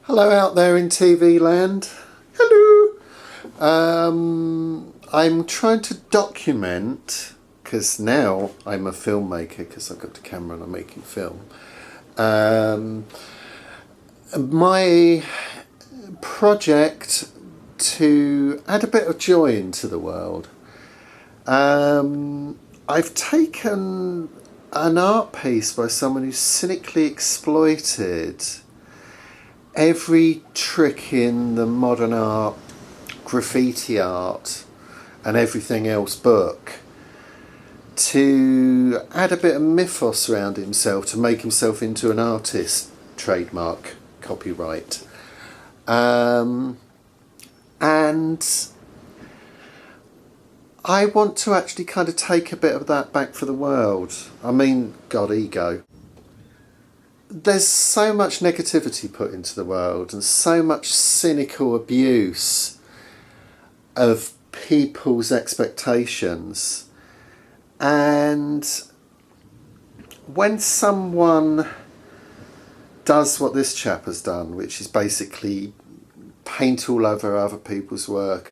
Hello out there in TV land. Hello. I'm trying to document, because now I'm a filmmaker because I've got the camera and I'm making film. My project to add a bit of joy into the world. I've taken an art piece by someone who's cynically exploited every trick in the modern art, graffiti art and everything else book to add a bit of mythos around himself, to make himself into an artist, trademark, copyright. And I want to actually kind of take a bit of that back for the world. I mean, God, ego. There's so much negativity put into the world and so much cynical abuse of people's expectations. And when someone does what this chap has done, which is basically paint all over other people's work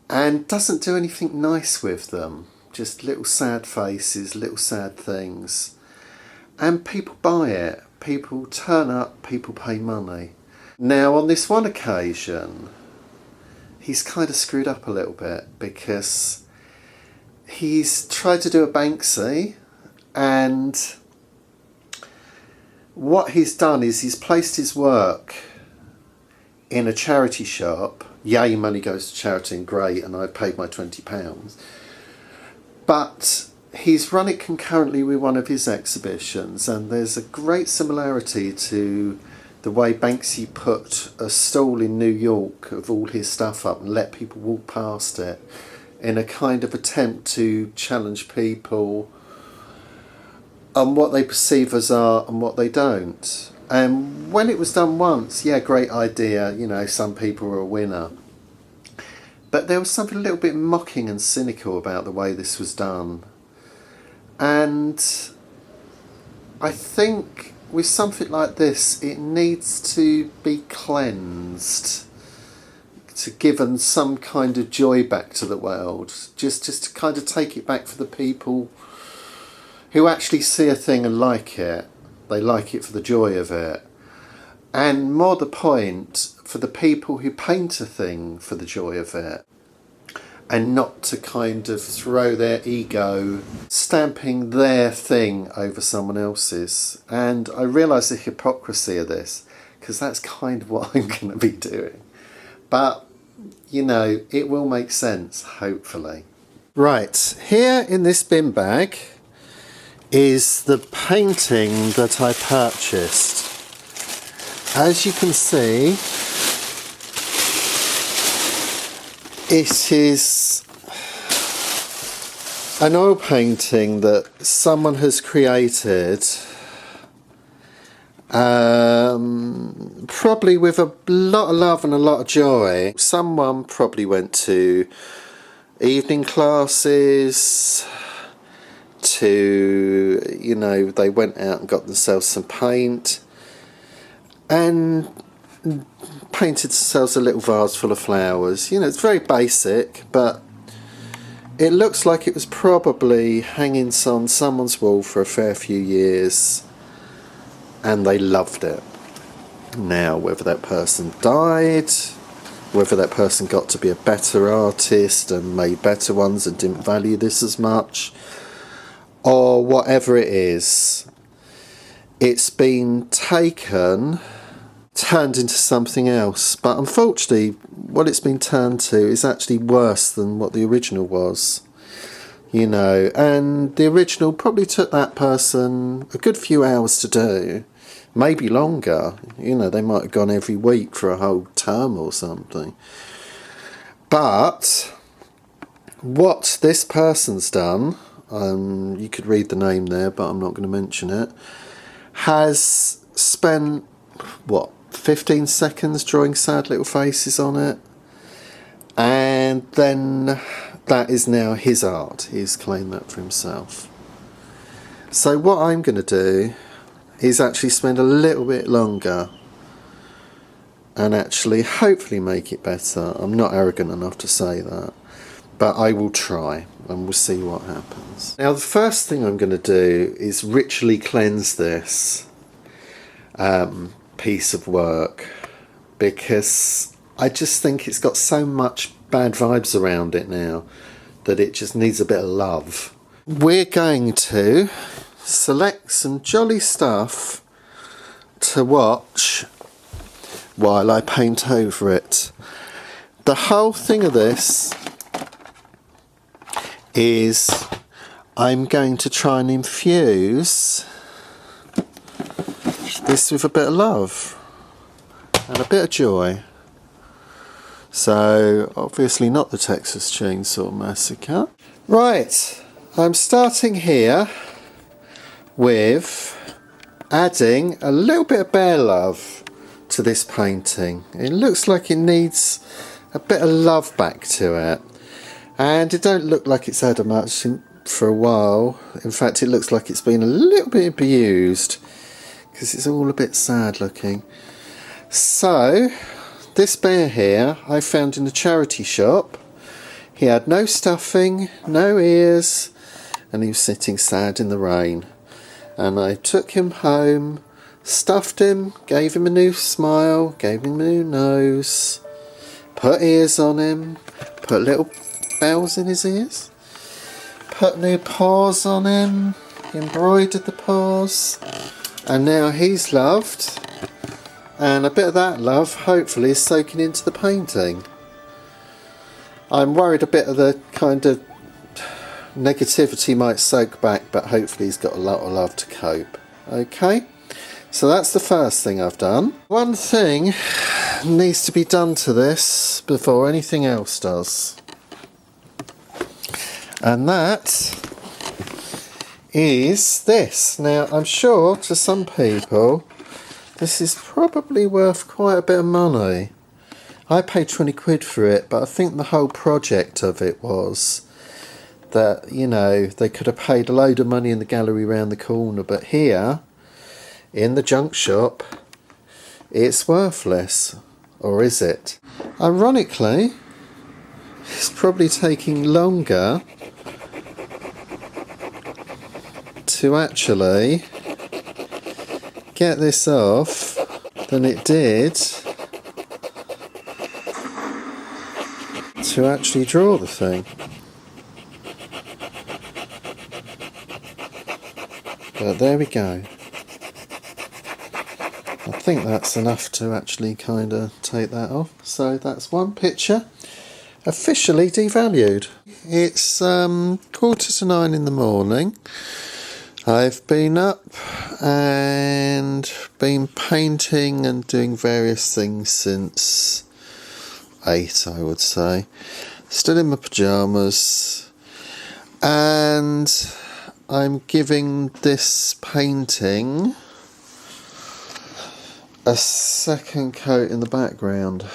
and doesn't do anything nice with them, just little sad faces, little sad things, and people buy it. People turn up, people pay money. Now, on this one occasion, he's kind of screwed up a little bit because he's tried to do a Banksy, and what he's done is he's placed his work in a charity shop. Yay, money goes to charity, and great, and I paid my £20. But he's run it concurrently with one of his exhibitions, and there's a great similarity to the way Banksy put a stall in New York of all his stuff up and let people walk past it in a kind of attempt to challenge people on what they perceive as art and what they don't. And when it was done once, yeah, great idea, you know, some people were a winner. But there was something a little bit mocking and cynical about the way this was done. And I think with something like this, it needs to be cleansed, to given some kind of joy back to the world, just to kind of take it back for the people who actually see a thing and like it. They like it for the joy of it. And more the point, for the people who paint a thing for the joy of it, and not to kind of throw their ego, stamping their thing over someone else's. And I realise the hypocrisy of this, because that's kind of what I'm going to be doing. But, you know, it will make sense, hopefully. Right, here in this bin bag is the painting that I purchased. As you can see, it is an oil painting that someone has created, probably with a lot of love and a lot of joy. Someone probably went to evening classes, they went out and got themselves some paint and painted themselves a little vase full of flowers. You know, it's very basic, but it looks like it was probably hanging on someone's wall for a fair few years and they loved it. Now, whether that person died, whether that person got to be a better artist and made better ones and didn't value this as much, or whatever it is, it's been turned into something else. But unfortunately, what it's been turned to is actually worse than what the original was. You know, and the original probably took that person a good few hours to do, maybe longer. You know, they might have gone every week for a whole term or something. But what this person's done, you could read the name there, but I'm not going to mention it, has spent, 15 seconds drawing sad little faces on it, and then that is now his art. He's claimed that for himself. So what I'm going to do is actually spend a little bit longer and actually hopefully make it better. I'm not arrogant enough to say that, but I will try and we'll see what happens. Now the first thing I'm going to do is ritually cleanse this piece of work, because I just think it's got so much bad vibes around it now that it just needs a bit of love. We're going to select some jolly stuff to watch while I paint over it. The whole thing of this is I'm going to try and infuse this with a bit of love and a bit of joy. So obviously not the Texas Chainsaw Massacre. Right, I'm starting here with adding a little bit of bear love to this painting. It looks like it needs a bit of love back to it, and it don't look like it's had much for a while. In fact, it looks like it's been a little bit abused because it's all a bit sad looking. So this bear here I found in the charity shop. He had no stuffing, no ears, and he was sitting sad in the rain. And I took him home, stuffed him, gave him a new smile, gave him a new nose, put ears on him, put little bells in his ears, put new paws on him, embroidered the paws, and now he's loved, and a bit of that love hopefully is soaking into the painting. I'm worried a bit of the kind of negativity might soak back, but hopefully he's got a lot of love to cope. Okay, so that's the first thing I've done. One thing needs to be done to this before anything else does, and that is this. Now I'm sure to some people this is probably worth quite a bit of money. I paid 20 quid for it, but I think the whole project of it was that, you know, they could have paid a load of money in the gallery round the corner, but here in the junk shop it's worthless. Or is it? Ironically, it's probably taking longer to actually get this off than it did to actually draw the thing. But there we go. I think that's enough to actually kind of take that off. So that's one picture officially devalued. It's 8:45 in the morning. I've been up and been painting and doing various things since 8, I would say. Still in my pyjamas, and I'm giving this painting a second coat in the background.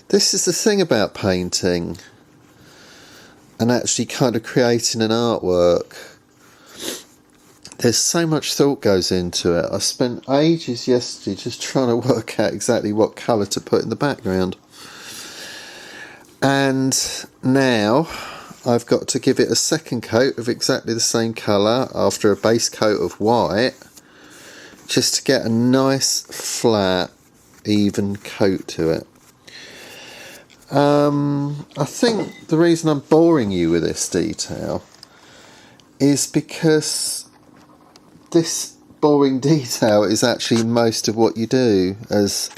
This is the thing about painting and actually kind of creating an artwork. There's so much thought goes into it. I spent ages yesterday just trying to work out exactly what colour to put in the background. And now I've got to give it a second coat of exactly the same colour after a base coat of white, just to get a nice flat even coat to it. I think the reason I'm boring you with this detail is because this boring detail is actually most of what you do as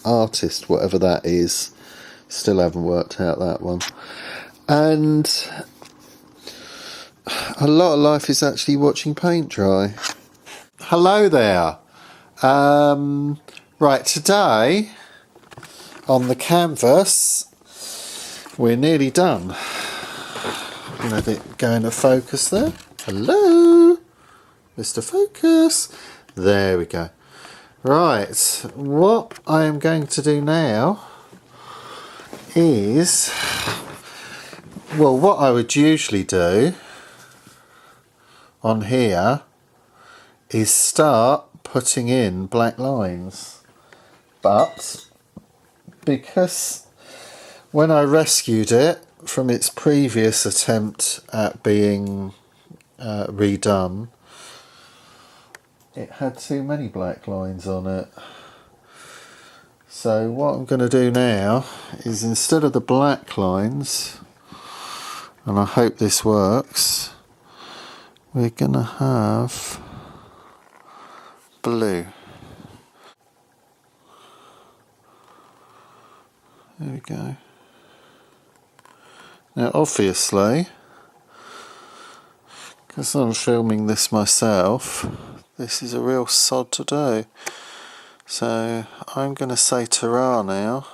artist, whatever that is. Still haven't worked out that one. And a lot of life is actually watching paint dry. Hello there. Right, today on the canvas we're nearly done. Let it go into focus there. Hello, Mr. Focus. There we go. Right, what I am going to do now is, well, what I would usually do on here is start putting in black lines, but because when I rescued it from its previous attempt at being redone, it had too many black lines on it. So what I'm going to do now is, instead of the black lines, and I hope this works, we're going to have blue. There we go. Now obviously, because I'm filming this myself, this is a real sod to do. So I'm going to say ta-ra now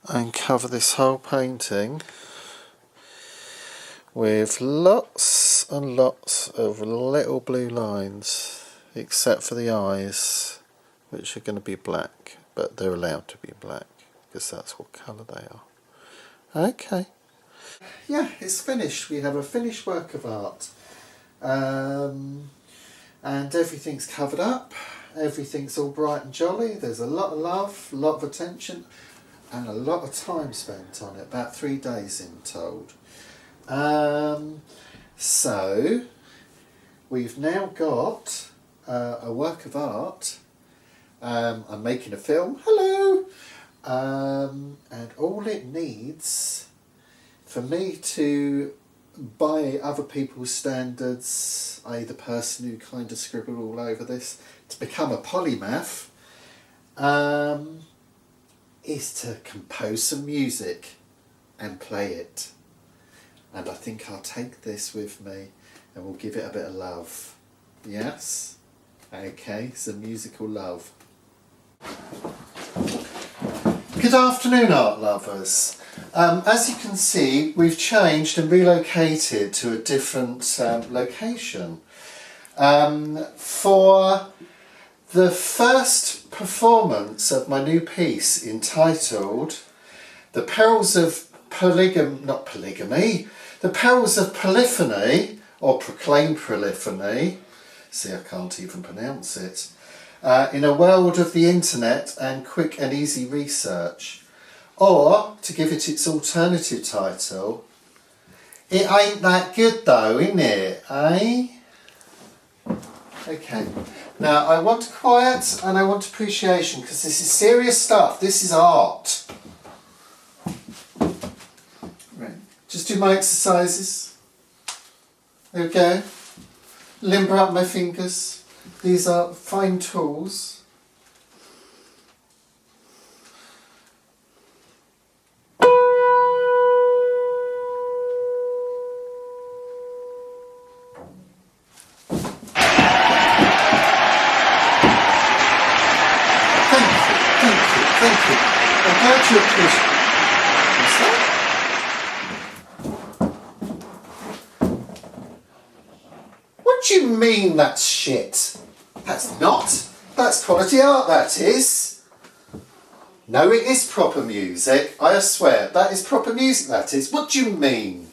and cover this whole painting with lots and lots of little blue lines, except for the eyes, which are going to be black, but they're allowed to be black because that's what colour they are. Okay. Yeah, it's finished. We have a finished work of art. And everything's covered up, everything's all bright and jolly. There's a lot of love, a lot of attention, and a lot of time spent on it, about 3 days in told. So we've now got a work of art. I'm making a film, hello, and all it needs for me to, by other people's standards, i.e. the person who kind of scribbled all over this, to become a polymath, is to compose some music and play it. And I think I'll take this with me and we'll give it a bit of love. Yes? Okay, some musical love. Good afternoon, art lovers. As you can see, we've changed and relocated to a different location. For the first performance of my new piece entitled The Perils of The Perils of Polyphony, or Proclaimed Polyphony, see, I can't even pronounce it, in a world of the internet and quick and easy research. Or, to give it its alternative title, It Ain't That Good Though, Isn't It, eh? Okay, now I want quiet and I want appreciation, because this is serious stuff, this is art. Right, just do my exercises. Okay, limber up my fingers, these are fine tools. What do you mean that's shit? That's not. That's quality art, that is. No, it is proper music. I swear, that is proper music, that is. What do you mean?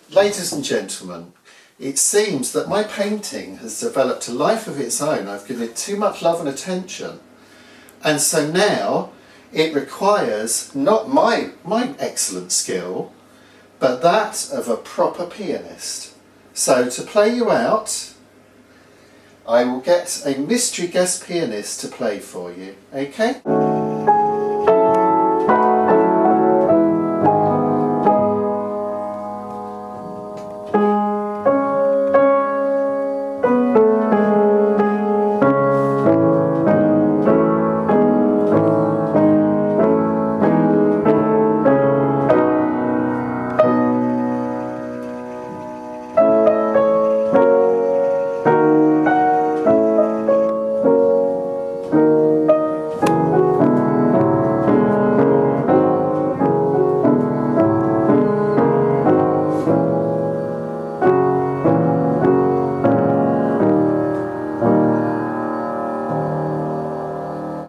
Ladies and gentlemen, it seems that my painting has developed a life of its own. I've given it too much love and attention. And so now it requires not my excellent skill, but that of a proper pianist. So to play you out, I will get a mystery guest pianist to play for you, okay?